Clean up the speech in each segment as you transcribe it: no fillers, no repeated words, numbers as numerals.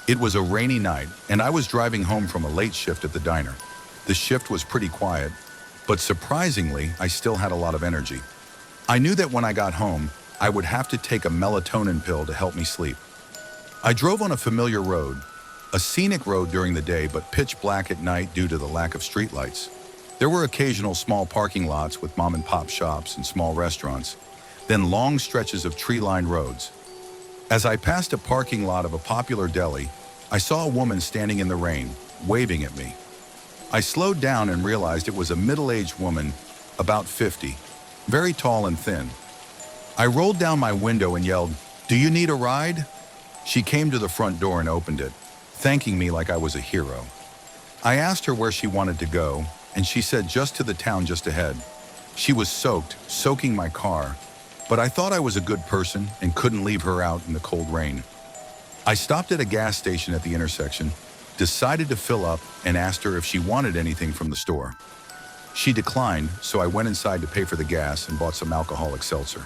It was a rainy night, and I was driving home from a late shift at the diner. The shift was pretty quiet, but surprisingly, I still had a lot of energy. I knew that when I got home, I would have to take a melatonin pill to help me sleep. I drove on a familiar road, a scenic road during the day but pitch black at night due to the lack of streetlights. There were occasional small parking lots with mom-and-pop shops and small restaurants, then long stretches of tree-lined roads. As I passed a parking lot of a popular deli, I saw a woman standing in the rain, waving at me. I slowed down and realized it was a middle-aged woman, about 50, very tall and thin. I rolled down my window and yelled, "Do you need a ride?" She came to the front door and opened it, thanking me like I was a hero. I asked her where she wanted to go, and she said just to the town just ahead. She was soaking my car, but I thought I was a good person and couldn't leave her out in the cold rain. I stopped at a gas station at the intersection, decided to fill up, and asked her if she wanted anything from the store. She declined, so I went inside to pay for the gas and bought some alcoholic seltzer.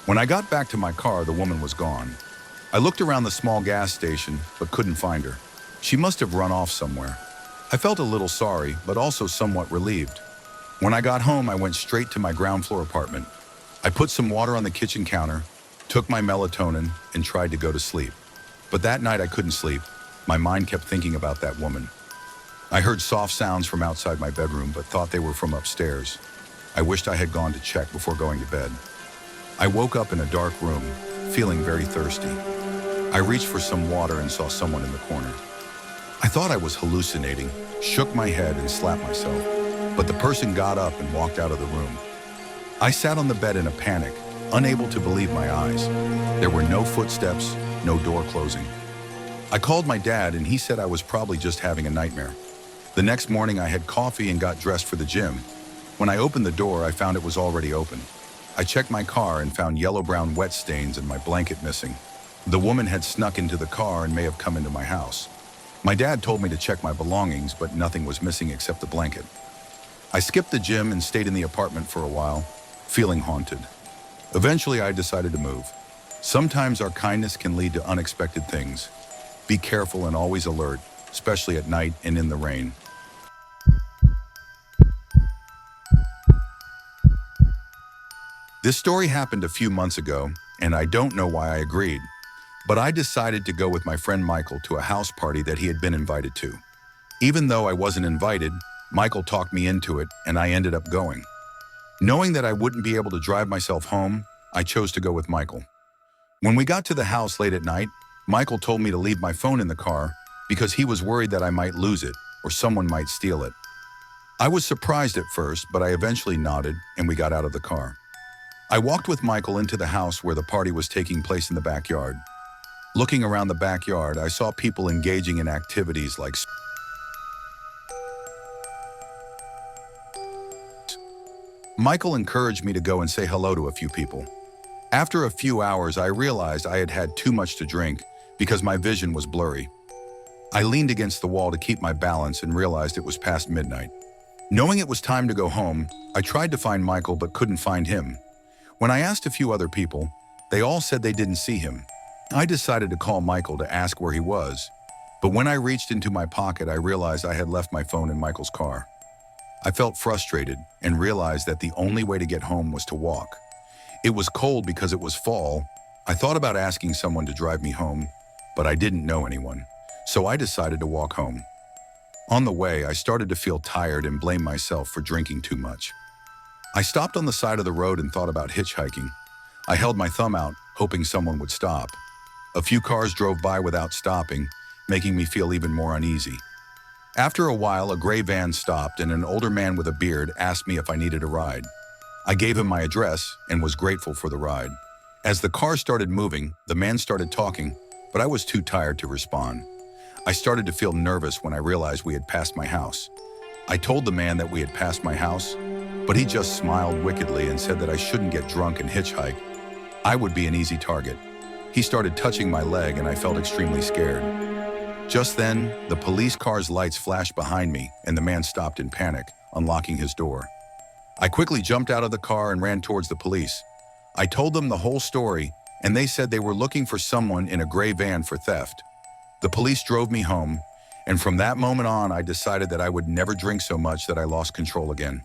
When I got back to my car, the woman was gone. I looked around the small gas station, but couldn't find her. She must have run off somewhere. I felt a little sorry, but also somewhat relieved. When I got home, I went straight to my ground floor apartment. I put some water on the kitchen counter, took my melatonin, and tried to go to sleep. But that night I couldn't sleep. My mind kept thinking about that woman. I heard soft sounds from outside my bedroom, but thought they were from upstairs. I wished I had gone to check before going to bed. I woke up in a dark room, feeling very thirsty. I reached for some water and saw someone in the corner. I thought I was hallucinating, shook my head and slapped myself, but the person got up and walked out of the room. I sat on the bed in a panic, unable to believe my eyes. There were no footsteps, no door closing. I called my dad and he said I was probably just having a nightmare. The next morning I had coffee and got dressed for the gym. When I opened the door, I found it was already open. I checked my car and found yellow-brown wet stains and my blanket missing. The woman had snuck into the car and may have come into my house. My dad told me to check my belongings, but nothing was missing except the blanket. I skipped the gym and stayed in the apartment for a while, feeling haunted. Eventually, I decided to move. Sometimes our kindness can lead to unexpected things. Be careful and always alert, especially at night and in the rain. This story happened a few months ago, and I don't know why I agreed. But I decided to go with my friend Michael to a house party that he had been invited to. Even though I wasn't invited, Michael talked me into it, and I ended up going. Knowing that I wouldn't be able to drive myself home, I chose to go with Michael. When we got to the house late at night, Michael told me to leave my phone in the car because he was worried that I might lose it or someone might steal it. I was surprised at first, but I eventually nodded and we got out of the car. I walked with Michael into the house where the party was taking place in the backyard. Looking around the backyard, I saw people engaging in activities like Michael encouraged me to go and say hello to a few people. After a few hours, I realized I had had too much to drink because my vision was blurry. I leaned against the wall to keep my balance and realized it was past midnight. Knowing it was time to go home, I tried to find Michael but couldn't find him. When I asked a few other people, they all said they didn't see him. I decided to call Michael to ask where he was, but when I reached into my pocket, I realized I had left my phone in Michael's car. I felt frustrated and realized that the only way to get home was to walk. It was cold because it was fall. I thought about asking someone to drive me home, but I didn't know anyone, so I decided to walk home. On the way, I started to feel tired and blamed myself for drinking too much. I stopped on the side of the road and thought about hitchhiking. I held my thumb out, hoping someone would stop. A few cars drove by without stopping, making me feel even more uneasy. After a while, a gray van stopped and an older man with a beard asked me if I needed a ride. I gave him my address and was grateful for the ride. As the car started moving, the man started talking, but I was too tired to respond. I started to feel nervous when I realized we had passed my house. I told the man that we had passed my house, but he just smiled wickedly and said that I shouldn't get drunk and hitchhike. I would be an easy target. He started touching my leg and I felt extremely scared. Just then, the police car's lights flashed behind me and the man stopped in panic, unlocking his door. I quickly jumped out of the car and ran towards the police. I told them the whole story and they said they were looking for someone in a gray van for theft. The police drove me home, and from that moment on, I decided that I would never drink so much that I lost control again.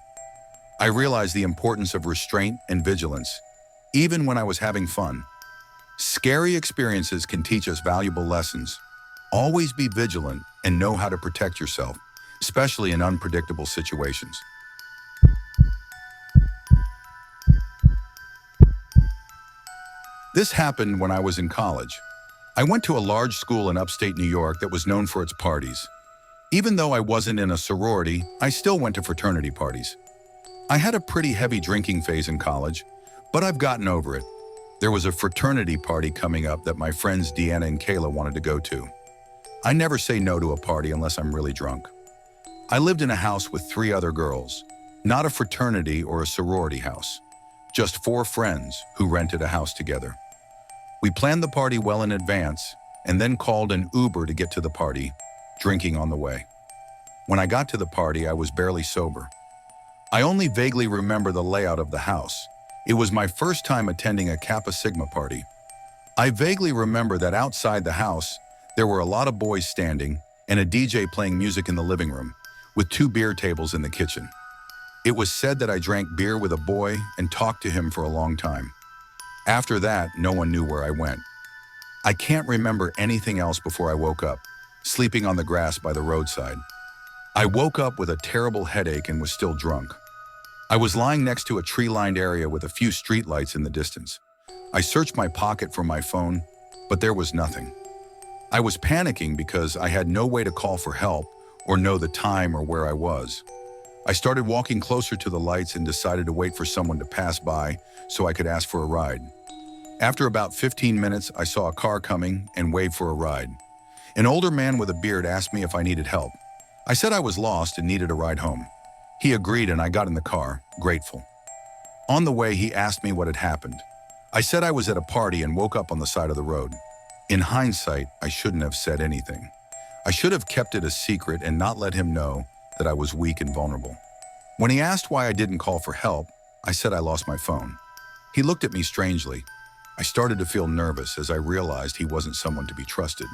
I realized the importance of restraint and vigilance, even when I was having fun. Scary experiences can teach us valuable lessons. Always be vigilant and know how to protect yourself, especially in unpredictable situations. This happened when I was in college. I went to a large school in upstate New York that was known for its parties. Even though I wasn't in a sorority, I still went to fraternity parties. I had a pretty heavy drinking phase in college, but I've gotten over it. There was a fraternity party coming up that my friends Deanna and Kayla wanted to go to. I never say no to a party unless I'm really drunk. I lived in a house with 3 other girls, not a fraternity or a sorority house, just 4 friends who rented a house together. We planned the party well in advance and then called an Uber to get to the party, drinking on the way. When I got to the party, I was barely sober. I only vaguely remember the layout of the house. It was my first time attending a Kappa Sigma party. I vaguely remember that outside the house, there were a lot of boys standing and a DJ playing music in the living room, with 2 beer tables in the kitchen. It was said that I drank beer with a boy and talked to him for a long time. After that, no one knew where I went. I can't remember anything else before I woke up, sleeping on the grass by the roadside. I woke up with a terrible headache and was still drunk. I was lying next to a tree-lined area with a few streetlights in the distance. I searched my pocket for my phone, but there was nothing. I was panicking because I had no way to call for help or know the time or where I was. I started walking closer to the lights and decided to wait for someone to pass by so I could ask for a ride. After about 15 minutes, I saw a car coming and waved for a ride. An older man with a beard asked me if I needed help. I said I was lost and needed a ride home. He agreed and I got in the car, grateful. On the way, he asked me what had happened. I said I was at a party and woke up on the side of the road. In hindsight, I shouldn't have said anything. I should have kept it a secret and not let him know that I was weak and vulnerable. When he asked why I didn't call for help, I said I lost my phone. He looked at me strangely. I started to feel nervous as I realized he wasn't someone to be trusted.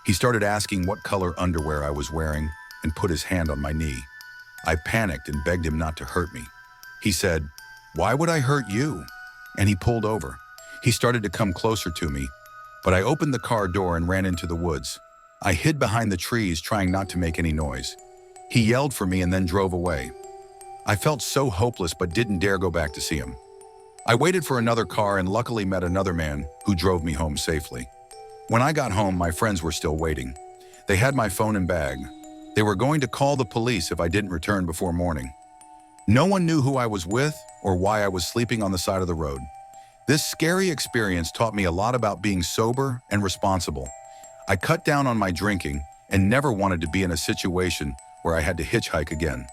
He started asking what color underwear I was wearing and put his hand on my knee. I panicked and begged him not to hurt me. He said, "Why would I hurt you?" And he pulled over. He started to come closer to me, but I opened the car door and ran into the woods. I hid behind the trees, trying not to make any noise. He yelled for me and then drove away. I felt so hopeless but didn't dare go back to see him. I waited for another car and luckily met another man who drove me home safely. When I got home, my friends were still waiting. They had my phone and bag. They were going to call the police if I didn't return before morning. No one knew who I was with or why I was sleeping on the side of the road. This scary experience taught me a lot about being sober and responsible. I cut down on my drinking and never wanted to be in a situation where I had to hitchhike again.